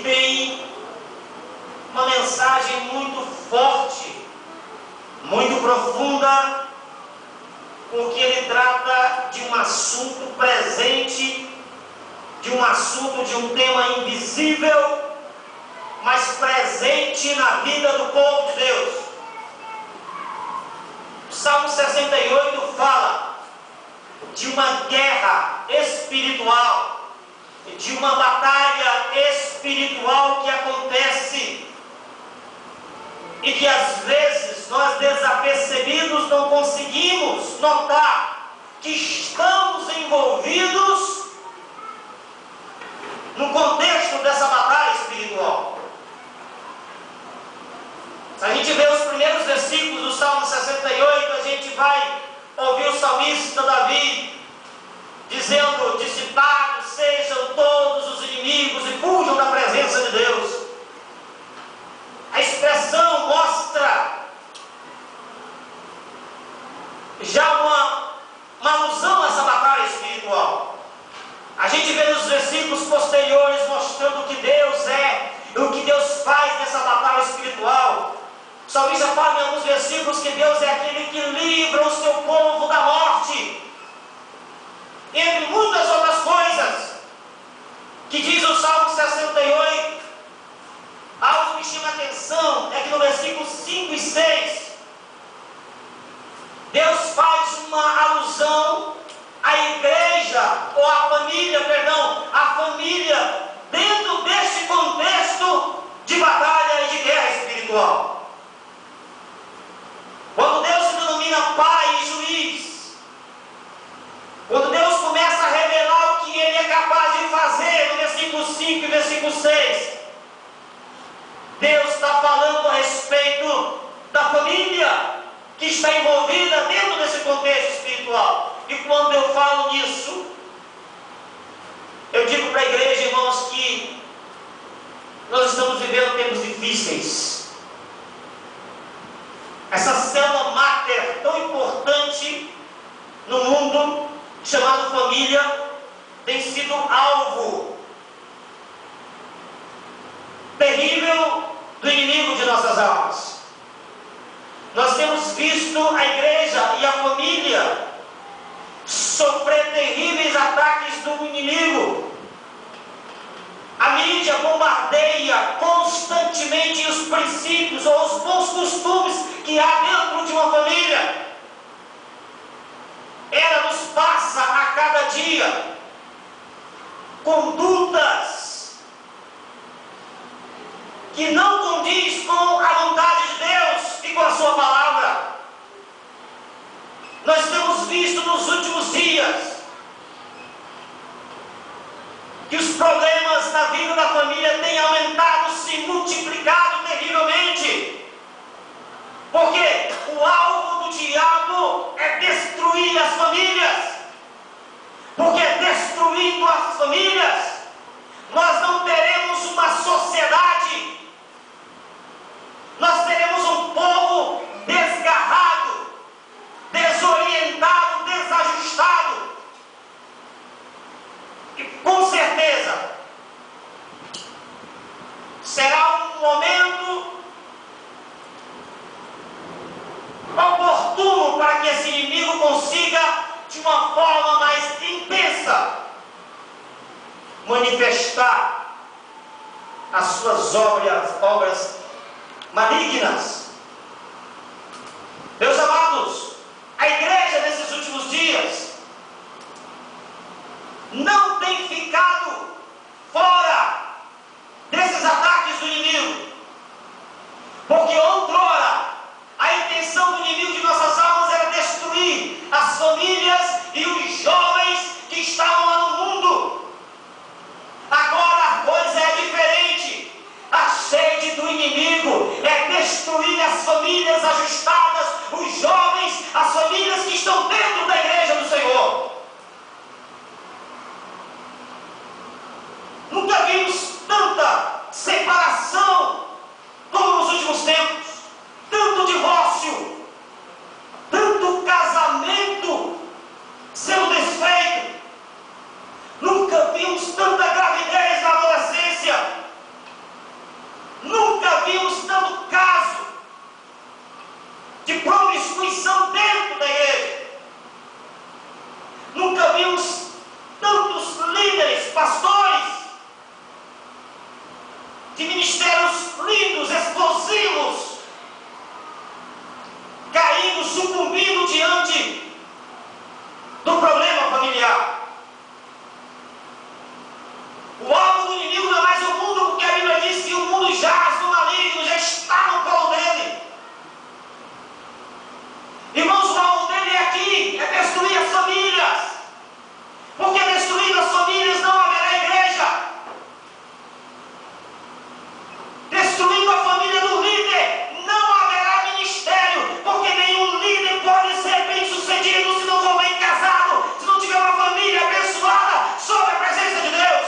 tem uma mensagem muito forte, muito profunda, com que ele trata de um assunto presente, de um assunto, de um tema invisível, mas presente na vida do povo de Deus. O Salmo 68 fala de uma guerra espiritual, de uma batalha espiritual que acontece e que às vezes nós, desapercebidos, não conseguimos notar que estamos envolvidos no contexto dessa batalha espiritual. Se a gente vê os primeiros versículos do Salmo 68, a gente vai ouvir o salmista Davi dizendo: dissipados sejam todos os inimigos e fujam da presença de Deus. A expressão mostra já uma alusão a essa batalha espiritual. A gente vê nos versículos posteriores mostrando o que Deus é e o que Deus faz nessa batalha espiritual. O salmista fala em alguns versículos que Deus é aquele que livra o seu povo da morte, entre muitas outras coisas, que diz o Salmo 68. Algo que chama a atenção é que no versículo 5 e 6, Deus faz uma alusão à igreja, ou à família, a família, dentro deste contexto de batalha e de guerra espiritual. Quando Deus se denomina Pai e Juiz, quando Deus começa a revelar o que Ele é capaz de fazer, no versículo 5 e versículo 6, Deus está falando a respeito da família que está envolvida dentro desse contexto espiritual. E quando eu falo nisso, eu digo para a igreja, irmãos, que nós estamos vivendo tempos difíceis. Essa célula máter tão importante no mundo, chamada família, tem sido alvo terrível do inimigo de nossas almas. Nós temos visto a igreja e a família sofrer terríveis ataques do inimigo. A mídia bombardeia constantemente os princípios ou os bons costumes que há dentro de uma família. Ela nos passa a cada dia condutas que não condiz com a vontade de Deus e com a sua palavra. Nós temos visto nos últimos dias que os problemas na vida da família têm aumentado, se multiplicado terrivelmente. Porque o alvo do diabo é destruir as famílias. Porque destruindo as famílias, nós não teremos uma sociedade, nós teremos um povo desgarrado, desorientado, desajustado. E com certeza será um momento oportuno para que esse inimigo consiga, de uma forma mais intensa, manifestar as suas obras malignas. Meus amados, a igreja nesses últimos dias não tem ficado fora desses ataques do inimigo, porque outrora a intenção do inimigo de nossas almas era destruir as famílias e os jovens que estavam lá no mundo. Agora a coisa é diferente. A sede do inimigo é destruir as famílias ajustadas, os jovens, as famílias que estão dentro da igreja do Senhor. Nunca vimos tanta separação como nos últimos tempos, tanto divórcio, tanto casamento sendo desfeito. Nunca vimos tanta gravidez na adolescência. está no colo dele. Irmãos, o alvo dele é aqui, é destruir as famílias. Porque destruindo as famílias não haverá igreja. Destruindo a família do líder, não haverá ministério. Porque nenhum líder pode ser bem sucedido se não for bem casado, se não tiver uma família abençoada sob a presença de Deus.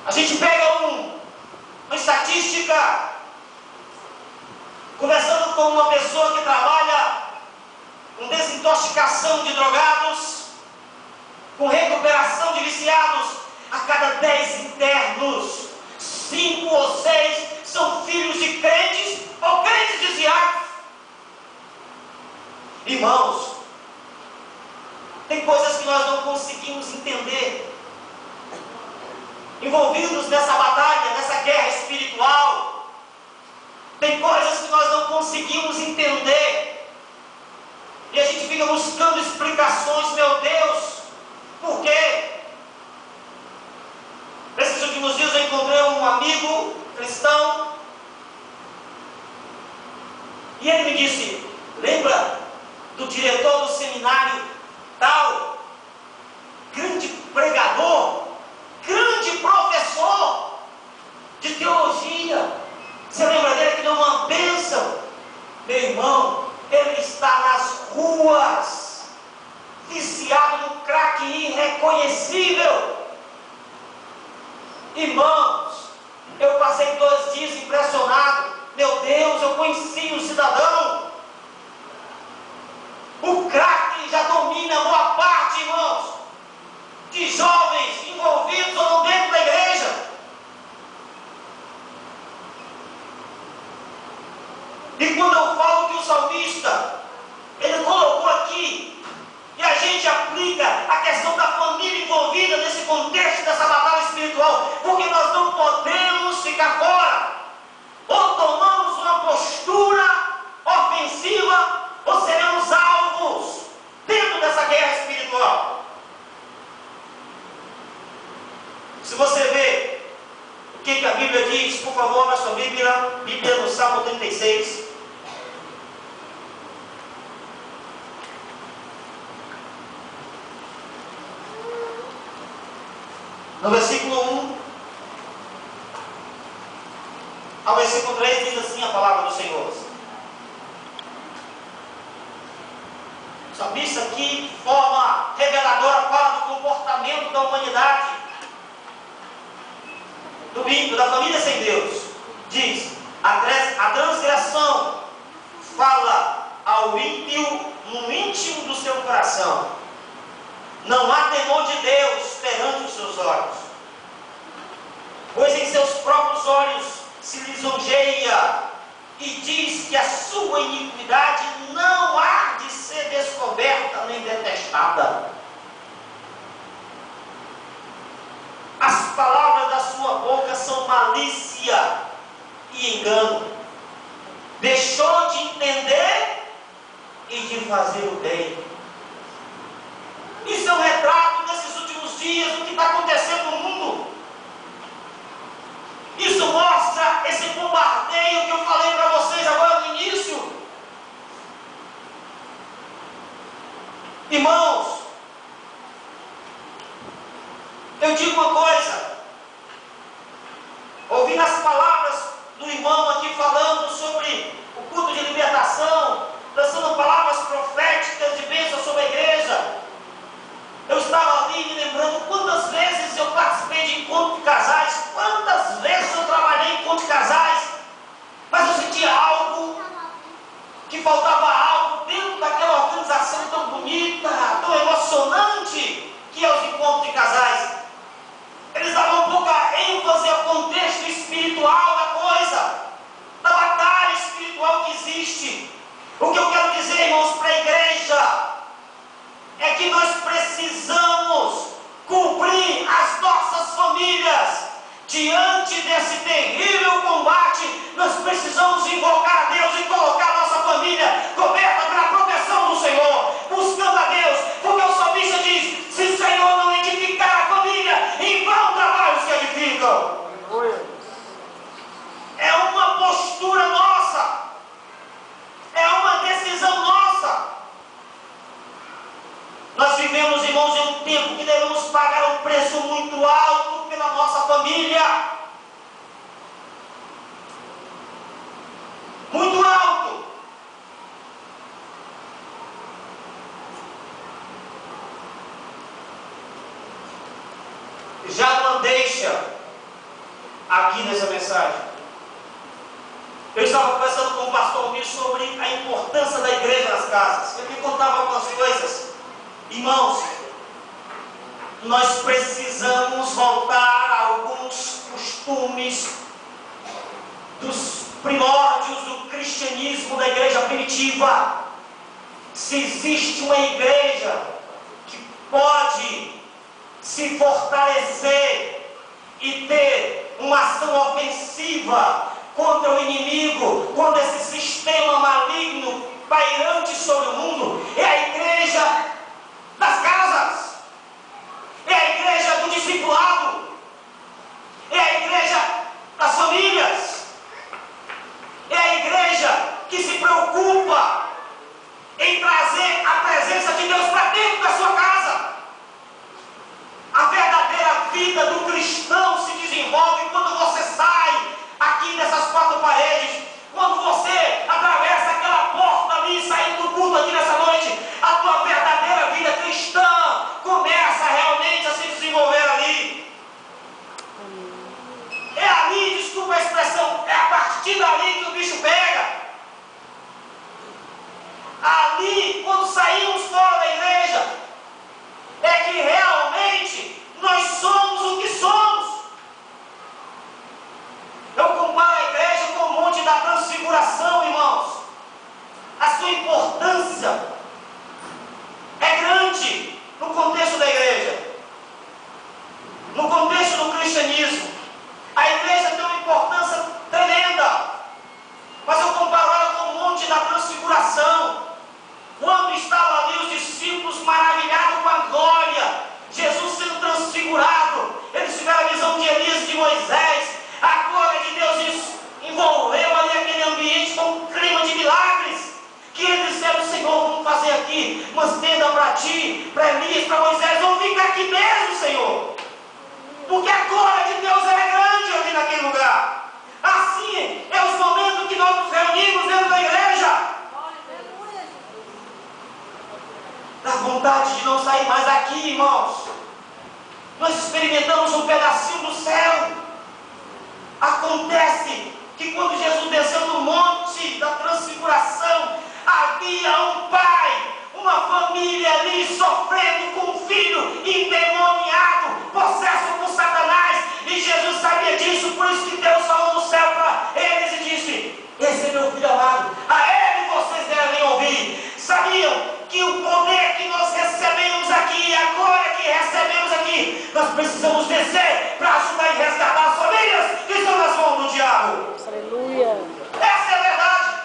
A gente pega uma estatística, conversando com uma pessoa que trabalha com desintoxicação de drogados, com recuperação de viciados. A cada 10 internos, 5 ou 6 são filhos de crentes ou crentes desviados. Irmãos, tem coisas que nós não conseguimos entender. Envolvidos nessa batalha, nessa guerra espiritual, tem coisas que nós não conseguimos entender. E a gente fica buscando explicações. Meu Deus, por quê? Nesses últimos dias eu encontrei um amigo cristão e ele me disse: lembra do diretor do seminário tal, grande pregador, grande professor de teologia? Você lembra dele que deu uma bênção? Meu irmão, ele está nas ruas, viciado no crack irreconhecível. Irmãos, eu passei 2 dias impressionado. Meu Deus, eu conheci um cidadão. O crack já domina boa parte, irmãos, de jovens envolvidos ou não dentro da igreja. E quando eu falo que o salmista, ele colocou aqui, e a gente aplica a questão da família envolvida nesse contexto dessa batalha espiritual, porque nós não podemos ficar fora. Ou tomamos uma postura ofensiva, ou seremos alvos dentro dessa guerra espiritual. Se você vê o que a Bíblia diz, por favor, na sua Bíblia no Salmo 36. No versículo 1 ao versículo 3 diz assim a palavra do Senhor. O salmista aqui, de forma reveladora, fala do comportamento da humanidade, do ímpio, da família sem Deus. Diz: a transgressão fala ao ímpio no íntimo do seu coração. Não há temor de Deus perante os seus olhos, pois em seus próprios olhos se lisonjeia e diz que a sua iniquidade não há de ser descoberta nem detestada. As palavras da sua boca são malícia e engano. Deixou de entender e de fazer o bem. Isso é um retrato nesses últimos dias do que está acontecendo no mundo. Isso mostra esse bombardeio que eu falei para vocês agora no início. Irmãos, eu digo uma coisa, ouvindo as palavras do irmão aqui falando sobre o culto de libertação, lançando palavras proféticas de bênção sobre a igreja, eu estava ali me lembrando quantas vezes eu participei de encontro de casais, quantas vezes eu trabalhei em encontro de casais, mas eu sentia algo, que faltava algo dentro daquela organização tão bonita, tão emocionante, que é os encontros de casais. Eles davam pouca ênfase ao contexto espiritual da coisa, da batalha espiritual que existe. O que eu quero dizer, irmãos, para a igreja, é que nós precisamos cumprir as nossas famílias. Diante desse terrível combate, nós precisamos invocar a Deus e colocar a nossa família coberta pela proteção do Senhor, buscando a Deus, porque o salmista diz: se igreja aqui nessa mensagem. Eu estava conversando com o pastor Mir sobre a importância da igreja nas casas. Eu me contava algumas coisas. Irmãos, nós precisamos voltar a alguns costumes dos primórdios do cristianismo, da igreja primitiva. Se existe uma igreja que pode se fortalecer e ter uma ação ofensiva contra o inimigo, contra esse sistema maligno pairante sobre o mundo, é a igreja das casas, é a igreja do discipulado, é a igreja das famílias, é a igreja que se preocupa em trazer a presença de Deus para dentro da sua casa. A verdadeira vida do cristão se desenvolve quando você sai aqui dessas quatro paredes, quando você atravessa aquela porta ali, saindo do culto aqui nessa noite, a tua verdadeira vida cristã começa realmente a se desenvolver ali. É ali, desculpa a expressão, é a partir dali que o bicho pega. Ali, quando saímos fora da igreja, é que realmente nós somos o que somos. Eu comparo a igreja com o Monte da Transfiguração, irmãos. A sua importância é grande no contexto da igreja, no contexto do cristianismo. A igreja tem uma importância tremenda, mas eu comparo ela com o Monte da Transfiguração. Quando estavam ali os discípulos maravilhados com a glória, Jesus sendo transfigurado, eles tiveram a visão de Elias e de Moisés, a glória de Deus envolveu ali aquele ambiente com um clima de milagres, que eles disseram: Senhor, vamos fazer aqui uma tenda para ti, para Elias, para Moisés, vamos ficar aqui mesmo, Senhor, porque a glória de Deus é grande aqui naquele lugar. Assim é os momentos que nós nos reunimos dentro da igreja. Dá vontade de não sair mais daqui, irmãos. Nós experimentamos um pedacinho do céu. Acontece que quando Jesus desceu do monte da transfiguração, havia um pai, uma família ali sofrendo com um filho endemoniado, possesso por Satanás, e Jesus sabia disso, por isso que Deus falou do céu para eles e disse: esse é meu filho amado, a ele vocês devem ouvir. Sabiam que o poder que nós recebemos aqui, a glória que recebemos aqui, nós precisamos descer para ajudar e resgatar as famílias que estão nas mãos do diabo. Aleluia. Essa é a verdade.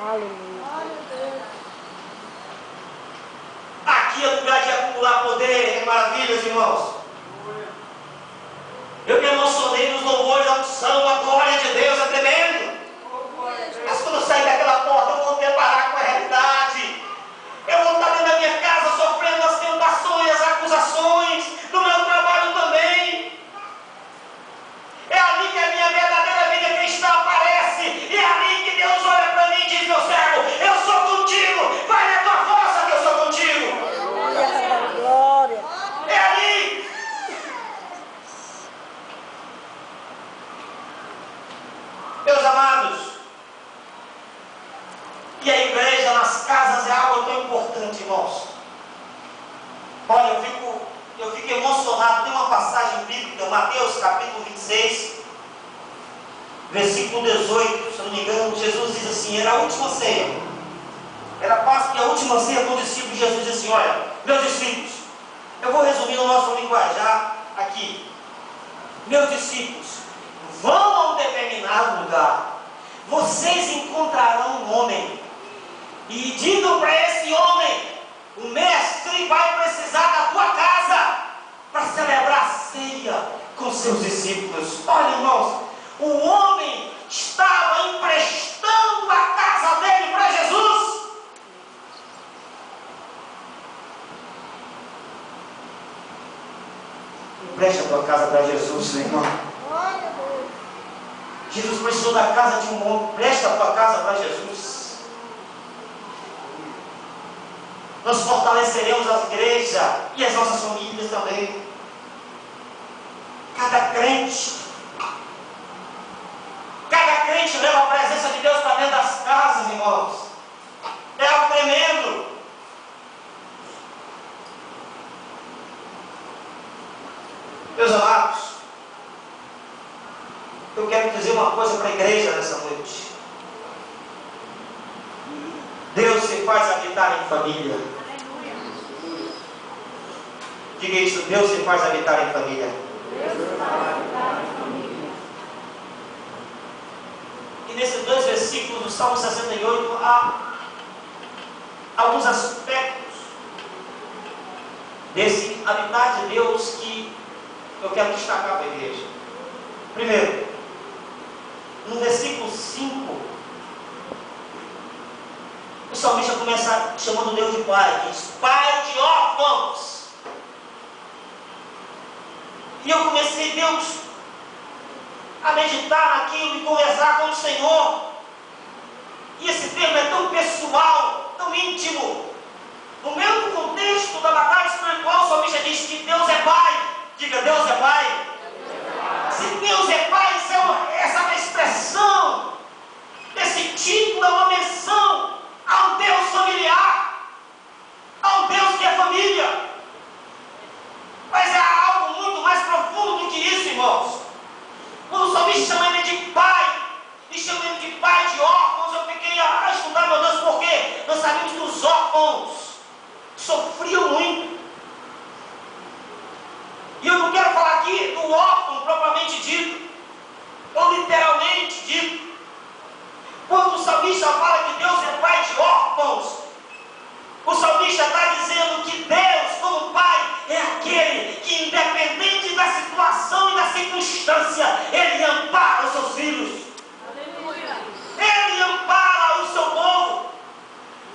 Aleluia. Aqui é lugar de acumular poder e maravilhas, irmãos. Eu me emocionei nos louvores da unção, a glória de Deus é tremendo. Mas quando eu sair daquela porta, eu vou deparar com a realidade. Eu vou estar dentro da minha casa sofrendo as tentações, as acusações, no meu trabalho também. É ali que a minha verdadeira vida cristã aparece. E é ali que Deus olha para mim e diz: meu servo, eu sou contigo. Vai na tua força que eu sou contigo. Glória. É ali. Meus amados, e a igreja nas casas é algo tão importante, irmãos. Olha, eu fico emocionado. Tem uma passagem bíblica, Mateus capítulo 26, versículo 18, se eu não me engano, Jesus diz assim, era a última ceia. Era quase que a última ceia com os discípulos. Jesus disse assim: olha, meus discípulos, eu vou resumir no nosso linguajar aqui. Meus discípulos, vão a um determinado lugar, vocês encontrarão um homem, e digam para esse homem: o mestre vai precisar da tua casa para celebrar a ceia com seus discípulos. Olha, irmãos, o homem estava emprestando a casa dele para Jesus. Empresta a tua casa para Jesus, meu irmão. Jesus precisou da casa de um homem. Presta a tua casa para Jesus. Nós fortaleceremos as igrejas e as nossas famílias também. Cada crente leva a presença de Deus para dentro das casas, irmãos. É algo tremendo. Meus amados, eu quero dizer uma coisa para a igreja nessa noite. Deus se faz habitar em família. Diga isso, Deus se faz habitar em família. E nesses dois versículos do Salmo 68 há alguns aspectos desse habitar de Deus que eu quero destacar para a igreja. Primeiro, no versículo 5, o salmista começa chamando Deus de Pai, diz: Pai de órfãos. E eu comecei, Deus, a meditar naquilo e conversar com o Senhor. E esse termo é tão pessoal, tão íntimo. No mesmo contexto da batalha espiritual, o salmista diz que Deus é Pai. Diga, Deus é Pai. Se Deus é Pai, essa é uma expressão, esse título é uma menção a um Deus familiar, a um Deus que é família. Mas é algo muito mais profundo do que isso, irmãos. Quando o salmista chama ele de Pai, e chama ele de Pai de órfãos, eu fiquei a estudar, meu Deus, por quê? Nós sabemos que os órfãos sofriam muito. E eu não quero falar aqui do órfão propriamente dito, ou literalmente dito. Quando o salmista fala que Deus é Pai de órfãos, o salmista está dizendo que Deus, como Pai, é aquele que, independente da situação e da circunstância, Ele ampara os seus filhos. Aleluia. Ele ampara o seu povo.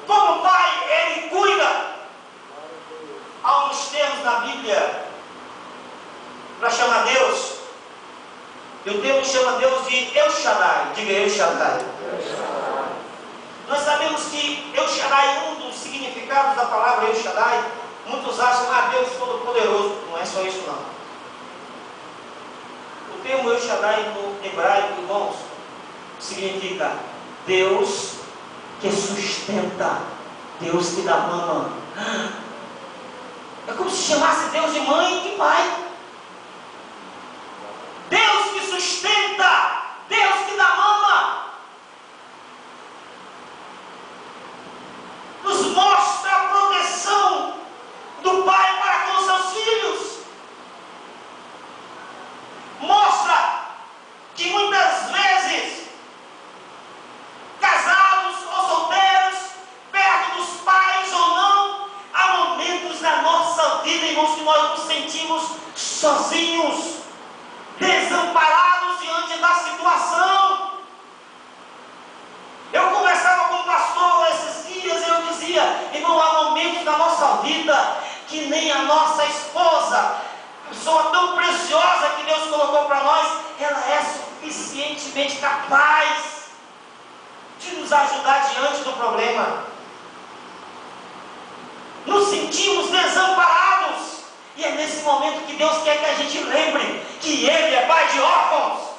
Como Pai, Ele cuida. Há uns termos na Bíblia para chamar Deus. E o termo chama Deus de El Shaddai. Diga El Shaddai. Nós sabemos que El Shaddai, um dos significados da palavra El Shaddai, muitos acham, Deus Todo-Poderoso. Não é só isso, não. O termo El Shaddai no hebraico, irmãos, significa Deus que sustenta, Deus que dá mama. É como se chamasse Deus de mãe e de pai. Deus que sustenta, Deus que dá mama. Nos mostra a proteção do pai para com seus filhos. Mostra que muitas vezes, casados ou solteiros, perto dos pais ou não, há momentos na nossa vida, irmãos, que nós nos sentimos sozinhos, desamparados diante da situação. Eu conversava com o pastor esses dias e eu dizia, irmão, há momentos na nossa vida que nem a nossa esposa, pessoa tão preciosa que Deus colocou para nós, ela é suficientemente capaz de nos ajudar diante do problema. Nos sentimos desamparados. E é nesse momento que Deus quer que a gente lembre que Ele é Pai de órfãos.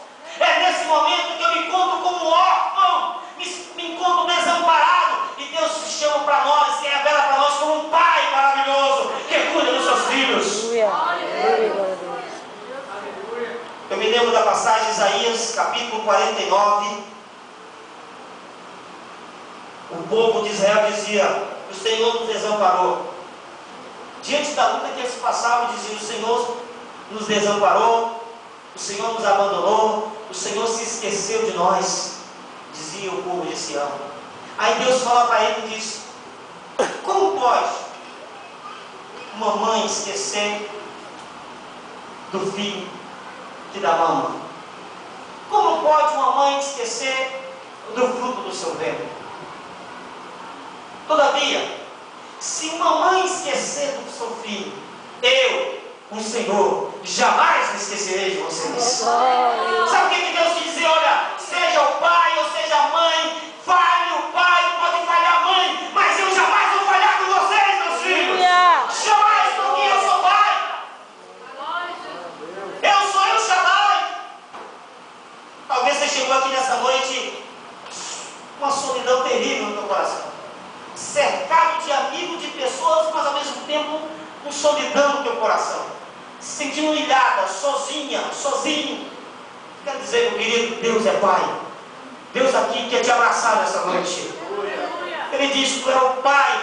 É nesse momento que eu me encontro como órfão, me encontro desamparado, e Deus se chama para nós, se revela para nós como um Pai maravilhoso, que cuida dos seus filhos. Eu me lembro da passagem de Isaías, capítulo 49. O povo de Israel dizia: o Senhor nos desamparou. Diante da luta que eles passavam, diziam: o Senhor nos desamparou, o Senhor nos abandonou, o Senhor se esqueceu de nós, dizia o povo de Sião. Aí Deus fala para ele e diz: como pode uma mãe esquecer do filho que dá mama? Como pode uma mãe esquecer do fruto do seu ventre? Todavia, se uma mãe esquecer do seu filho, eu, o Senhor, jamais me esquecerei de vocês. Sabe o que Deus te dizer? Olha, seja o pai ou seja a mãe, falhe o pai, pode falhar a mãe, mas eu jamais vou falhar com vocês, meus filhos. Jamais, porque eu sou pai. Eu sou El cercado de amigos, de pessoas, mas ao mesmo tempo com solidão no teu coração, se sentindo humilhada, sozinha, sozinho. Quero dizer, meu querido, Deus é Pai. Deus aqui quer te abraçar nessa noite. Ele diz que tu é o Pai,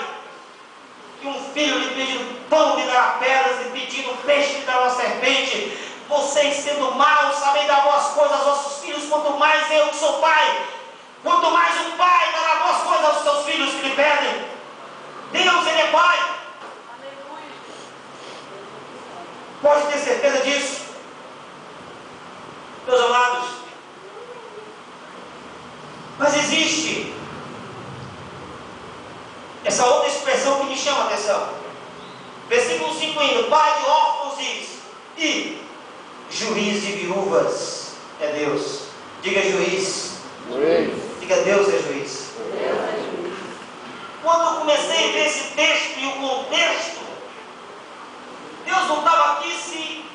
que um filho lhe pedindo pão lhe dará pedras, lhe pedindo peixe lhe dará uma serpente. Vocês sendo maus sabem dar boas coisas aos vossos filhos, quanto mais eu que sou pai. Quanto mais um pai dará boas coisas aos seus filhos que lhe pedem. Deus, Ele é Pai. Pode ter certeza disso, meus amados. Mas existe essa outra expressão que me chama a atenção. Versículo 5 ainda: Pai de órfãos diz, e juiz de viúvas é Deus. Diga juiz. Diga Deus é juiz. Quando eu comecei a ver esse texto e o contexto, Deus não estava aqui se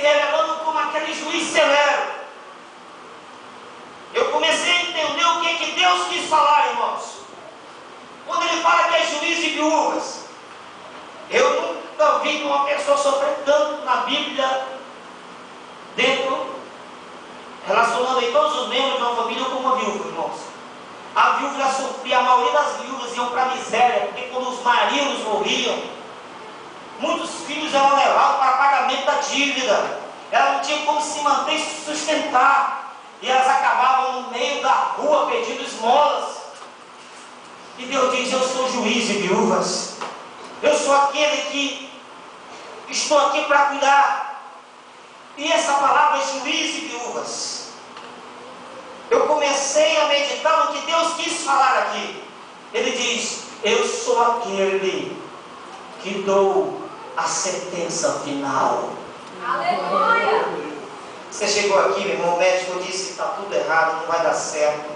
revelando como aquele juiz severo. Eu comecei a entender o que Deus quis falar, irmãos. Quando Ele fala que é juiz de viúvas, eu nunca vi uma pessoa sofrer tanto na Bíblia, relacionando aí todos os membros de uma família como uma viúva, irmãos. A viúva sofria, a maioria das viúvas iam para a miséria, porque quando os maridos morriam, muitos filhos eram levados para pagamento da dívida. Elas não tinham como se manter e se sustentar, e elas acabavam no meio da rua pedindo esmolas. E Deus diz: eu sou juiz de viúvas. Eu sou aquele que estou aqui para cuidar. E essa palavra é juiz de viúvas. Eu comecei a meditar no que Deus quis falar aqui. Ele diz: eu sou aquele que dou a sentença final. Aleluia! Você chegou aqui, meu irmão, o médico disse que está tudo errado, não vai dar certo.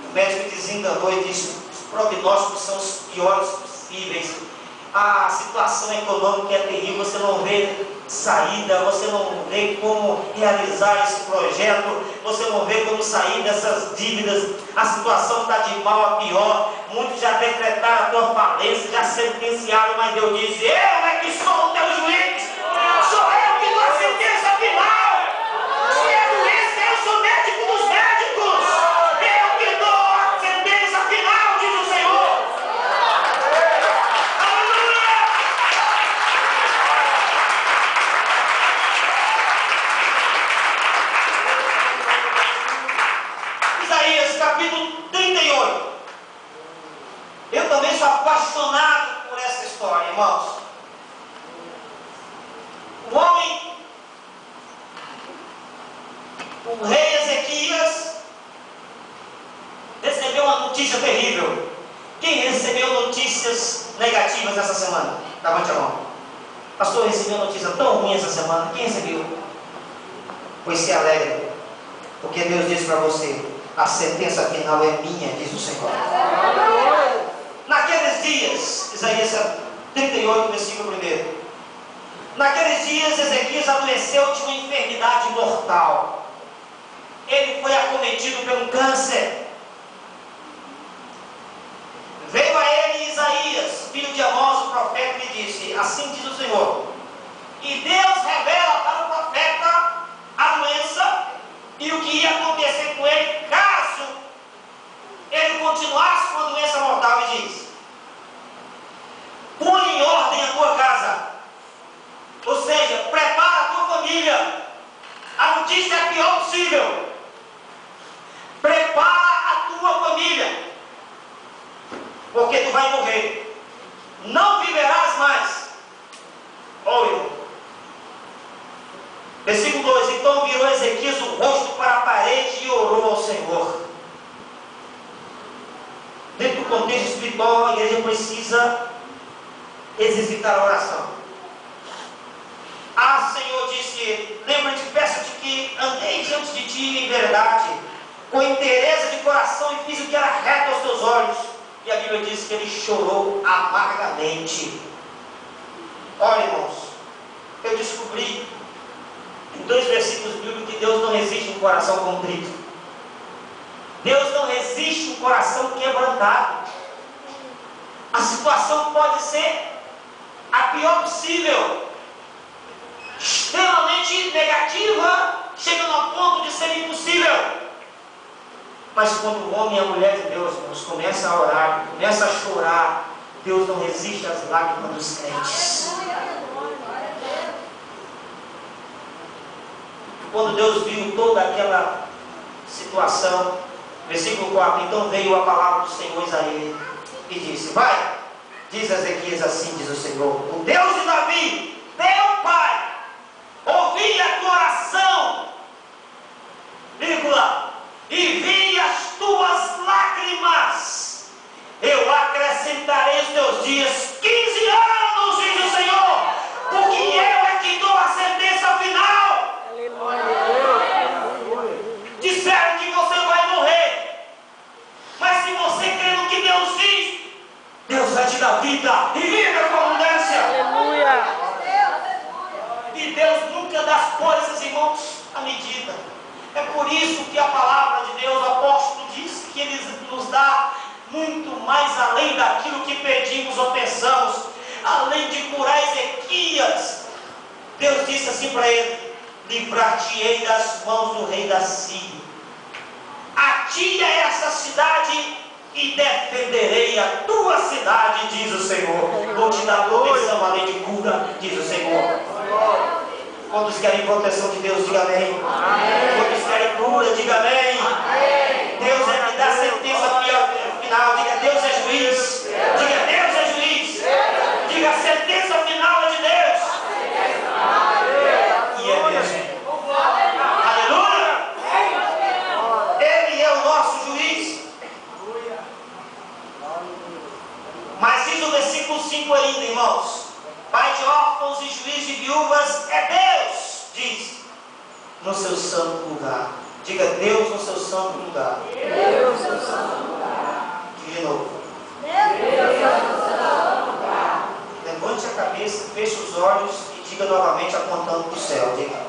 O médico desenganou e disse: os prognósticos são os piores possíveis. A situação econômica é terrível, você não vê saída, você não vê como realizar esse projeto, você não vê como sair dessas dívidas. A situação está de mal a pior. Muitos já decretaram a tua falência, já sentenciaram, mas Deus diz: eu é que sou o teu juiz, sou eu que dou a sentença final. Se é doença, eu sou médico dos médicos, eu que dou a sentença final, diz o Senhor. Isaías capítulo 38. Eu também sou apaixonado por essa história, irmãos. O homem, o rei Ezequias, recebeu uma notícia terrível. Quem recebeu notícias negativas essa semana? Levante a mão. Pastor, recebeu uma notícia tão ruim essa semana. Quem recebeu? Pois se alegre, porque Deus disse para você: a sentença final é minha, diz o Senhor. Naqueles dias, Isaías 38, versículo 1. Naqueles dias, Ezequias adoeceu de uma enfermidade mortal. Ele foi acometido por um câncer. Veio a ele Isaías, filho de Amós, o profeta, e disse: assim diz o Senhor. E Deus revela para o profeta a doença e o que ia acontecer com ele caso ele continuasse com a doença mortal, e diz: põe em ordem a tua casa, ou seja, prepara a tua família. A notícia é a pior possível. Prepara a tua família, porque tu vai morrer, não viverás mais. Olha, versículo 2: então virou Ezequias o rosto para a parede e orou ao Senhor. Dentro do contexto espiritual, a igreja precisa exercitar a oração. Ah, Senhor, disse ele, lembra-te, peço-te que andei diante de ti em verdade, com inteireza de coração, e fiz o que era reto aos teus olhos. E a Bíblia diz que ele chorou amargamente. Olha, irmãos, eu descobri em 2 versículos bíblicos que Deus não resiste um coração contrito. Deus não resiste um coração quebrantado. A situação pode ser a pior possível, extremamente negativa, chegando ao ponto de ser impossível. Mas quando o homem e a mulher de Deus, irmãos, começam a orar, começam a chorar, Deus não resiste às lágrimas dos crentes. Quando Deus viu toda aquela situação, versículo 4, então veio a palavra do Senhor a Isaías e disse: vai, diz a Ezequias, assim diz o Senhor, o Deus de Davi, teu pai, ouvi a tua oração, vírgula, e vi as tuas lágrimas, eu acrescentarei os teus dias 15 anos, diz o Senhor, porque eu é que dou a sentença final. Disseram que você vai morrer, mas se você crê no que Deus diz, Deus vai te dar vida, e vida com abundância. Aleluia. E Deus nunca dá as coisas, irmãos, à medida. É por isso que a palavra de Deus, o apóstolo diz que Ele nos dá muito mais além daquilo que pedimos ou pensamos. Além de curar Ezequias, Deus disse assim para ele: livrar-te-ei das mãos do rei da Síria. A ti é essa cidade e defenderei a tua cidade, diz o Senhor. Vou te dar proteção além de cura, diz o Senhor. Quantos querem proteção de Deus, diga amém. Quantos querem cura, diga amém. Deus é que dá sentença final, diga Deus é juiz. Diga Deus é juiz. Diga a sentença final é de Deus. E é mesmo. Aleluia. Ele é o nosso juiz. Mas diz o versículo 5 ainda, irmãos: pai de órfãos e juiz de viúvas é Deus, diz, no seu santo lugar. Diga Deus no seu santo lugar. Deus no seu santo lugar. Diga de novo. Deus no seu santo lugar. Levante a cabeça, feche os olhos e diga novamente, apontando para o céu. Diga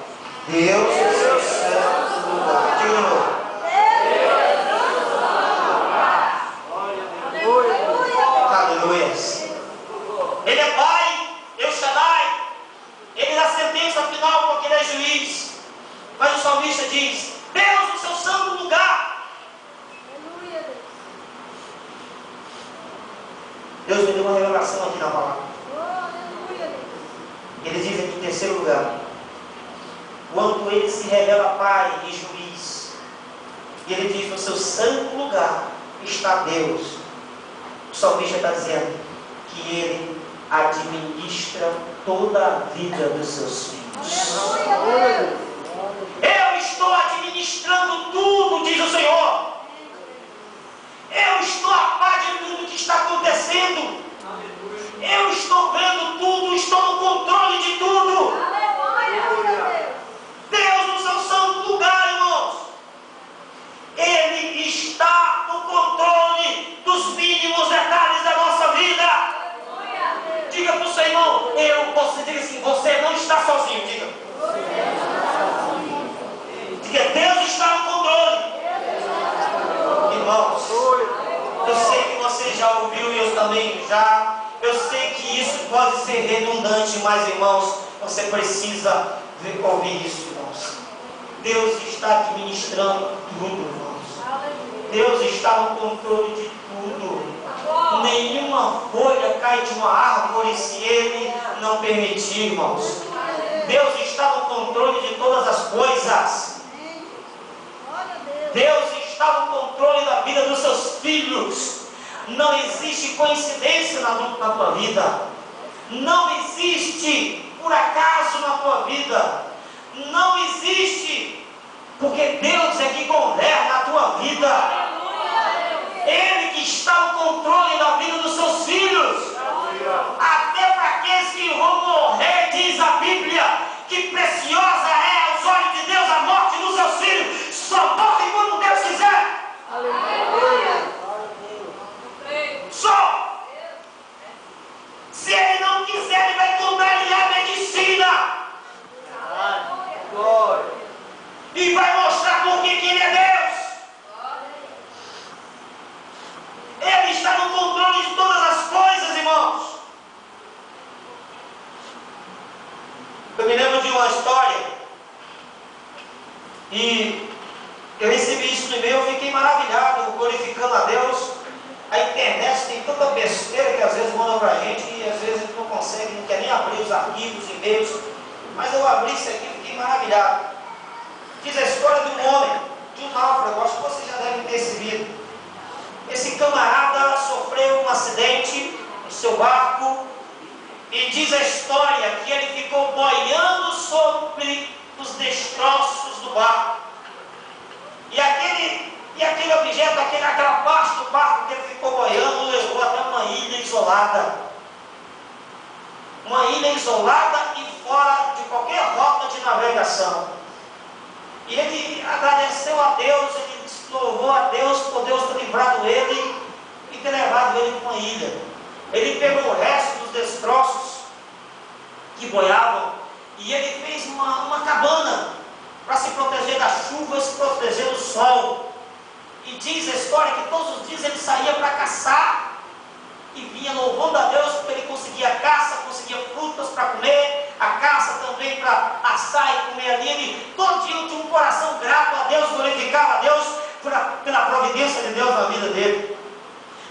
Deus no seu santo lugar. Diga de novo. Aleluia. Ele é Pai, El Shaddai. Ele dá sentença final porque Ele é juiz. Mas o salmista diz: Deus no seu santo lugar. Deus me deu uma revelação aqui na palavra. Ele diz aqui em terceiro lugar: quando Ele se revela Pai e juiz, e Ele diz: no seu santo lugar está Deus. O salmista está dizendo que Ele administra toda a vida dos seus filhos. Eu estou administrando tudo, diz o Senhor. Eu estou a par de tudo que está acontecendo. Eu estou vendo tudo, estou no controle de tudo. Deus no seu santo lugar, irmãos. Ele está no controle dos mínimos detalhes da nossa vida. Diga para o seu irmão, você diga assim, você não está sozinho, diga. Diga, Deus está no controle. Irmãos, eu sei que você já ouviu e eu também já. Eu sei que isso pode ser redundante, mas irmãos, você precisa ouvir isso, irmãos. Deus está administrando tudo, irmãos. Deus está no controle de tudo. Nenhuma folha cai de uma árvore se Ele não permitir, irmãos. Deus está no controle de todas as coisas. Deus está no controle da vida dos seus filhos. Não existe coincidência na tua vida. Não existe por acaso na tua vida. Não existe, porque Deus é que governa a tua vida. Ele que está no controle da vida dos seus filhos. Até para aqueles que vão morrer, diz a Bíblia, que preciosa é aos olhos de Deus a morte dos seus filhos. Só morre quando Deus quiser. Só. Se Ele não quiser, Ele vai contrariar a medicina. E vai mostrar por que Ele é Deus. Ele está no controle de todas as coisas. história. E eu recebi isso no e-mail, eu fiquei maravilhado, glorificando a Deus. A internet tem tanta besteira que às vezes manda pra gente e às vezes a gente não consegue, não quer nem abrir os arquivos, os e-mails. Mas eu abri isso aqui e fiquei maravilhado. Diz a história de um homem, de um náufrago, acho que vocês já devem ter recebido. Esse camarada sofreu um acidente no seu barco e diz a história que ele ficou boiando sobre os destroços do barco. E aquele objeto, aquela parte do barco que ele ficou boiando, levou até uma ilha isolada. Uma ilha isolada e fora de qualquer rota de navegação. E ele agradeceu a Deus, ele louvou a Deus por Deus ter livrado ele e ter levado ele para uma ilha. Ele pegou o resto dos destroços que boiavam e ele fez uma cabana para se proteger da chuva e se proteger do sol. E diz a história que todos os dias ele saía para caçar e vinha louvando a Deus porque ele conseguia caça, conseguia frutas para comer, a caça também para assar e comer ali. Ele todo dia tinha um coração grato a Deus, glorificava a Deus pela providência de Deus na vida dele.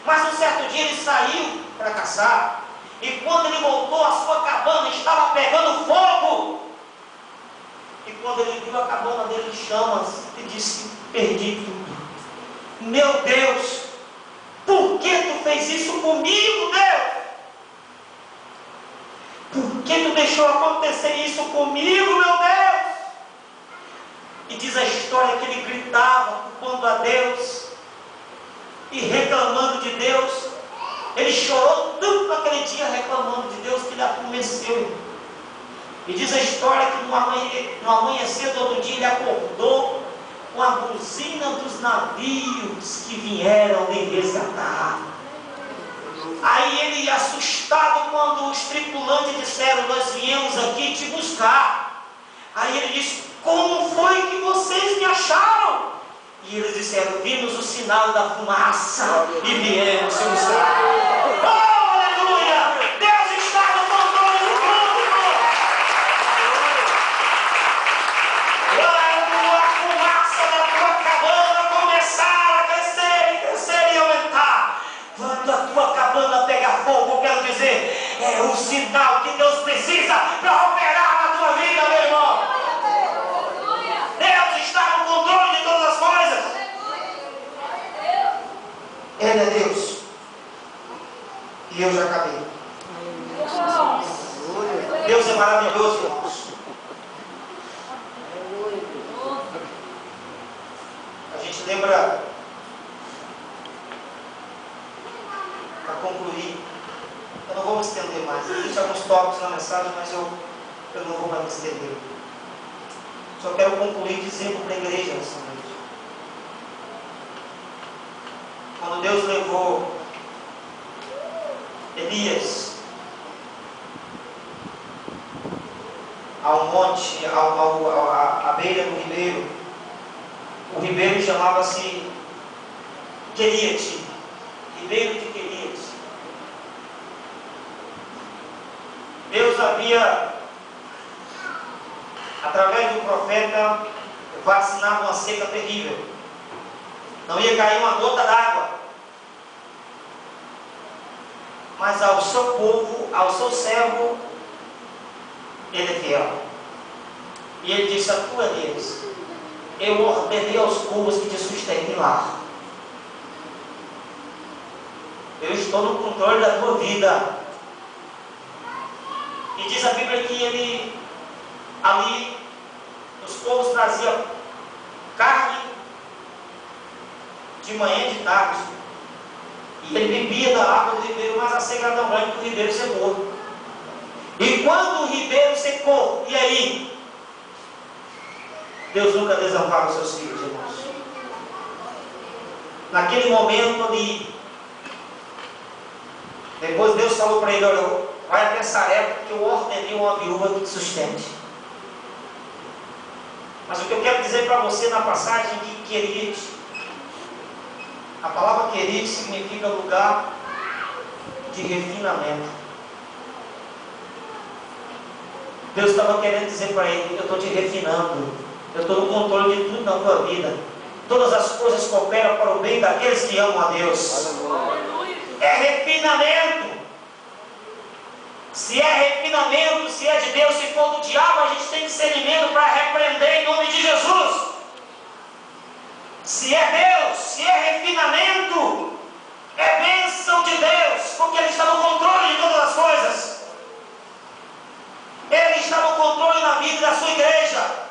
Mas um certo dia ele saiu para caçar e quando ele voltou a sua cabana estava pegando fogo. E quando ele viu a cabana dele em chamas, ele disse: perdi tudo. Meu Deus, por que tu fez isso comigo, Deus? Por que tu deixou acontecer isso comigo, meu Deus? E diz a história que ele gritava, culpando a Deus e reclamando de Deus. Ele chorou tanto naquele dia reclamando de Deus que ele adormeceu. E diz a história que no amanhecer do outro dia ele acordou com a buzina dos navios que vieram lhe resgatar. Aí ele, assustado, quando os tripulantes disseram: nós viemos aqui te buscar. Aí ele disse: como foi que vocês me acharam? E eles disseram: vimos o sinal da fumaça e viemos te buscar. Oh, aleluia! Deus está no controle do mundo. Quando a fumaça da tua cabana começar a crescer e crescer e aumentar, quando a tua cabana pegar fogo, eu quero dizer, é o sinal que Deus precisa para operar na tua vida, meu irmão. Deus está no controle de todas as coisas. Ele é Deus. E eu já acabei. Deus é maravilhoso, irmãos. A gente lembra, para concluir, eu não vou me estender mais. Existem alguns tópicos na mensagem, mas eu não vou mais me estender. Só quero concluir dizendo para a igreja nessa noite. Quando Deus levou Elias ao monte, à beira do ribeiro, o ribeiro chamava-se Queriate, ribeiro de Queriate. Deus havia, através do profeta, vacinado uma seca terrível. Não ia cair uma gota d'água. Mas ao seu povo, ao seu servo, ele é fiel. E ele disse: a tu, Elias, eu ordenei aos povos que te sustentem lá. Eu estou no controle da tua vida. E diz a Bíblia que ele, ali, os povos traziam carne de manhã e de tarde. E ele bebia da água do ribeiro, mas a seca era tão grande que o ribeiro secou. E quando o ribeiro secou, e aí? Deus nunca desampara os seus filhos, irmãos. Naquele momento ali, depois Deus falou para ele: olha, vai até Sarepta, que eu ordenei uma viúva que te sustente. Mas o que eu quero dizer para você na passagem de Queriate, a palavra Queriate significa lugar de refinamento. Deus estava querendo dizer para ele: eu estou te refinando, eu estou no controle de tudo na tua vida. Todas as coisas cooperam para o bem daqueles que amam a Deus. É refinamento. Se é refinamento, se é de Deus, se for do diabo, a gente tem discernimento para repreender em nome de Jesus. Se é Deus, se é refinamento, é bênção de Deus, porque Ele está no controle de todas as coisas. Ele está no controle na vida da sua igreja.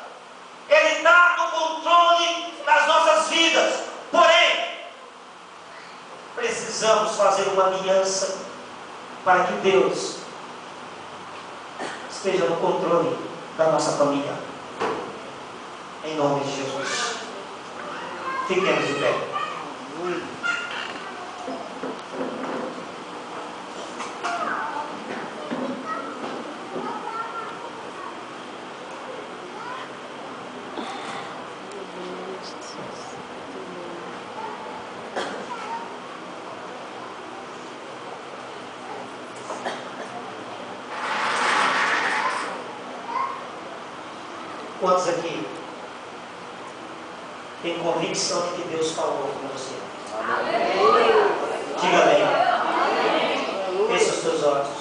Ele está no controle das nossas vidas. Porém, precisamos fazer uma aliança para que Deus esteja no controle da nossa família. Em nome de Jesus. Fiquemos de pé. Quantos aqui tem convicção de que Deus falou com você? Amém. Diga amém. Feche os teus olhos.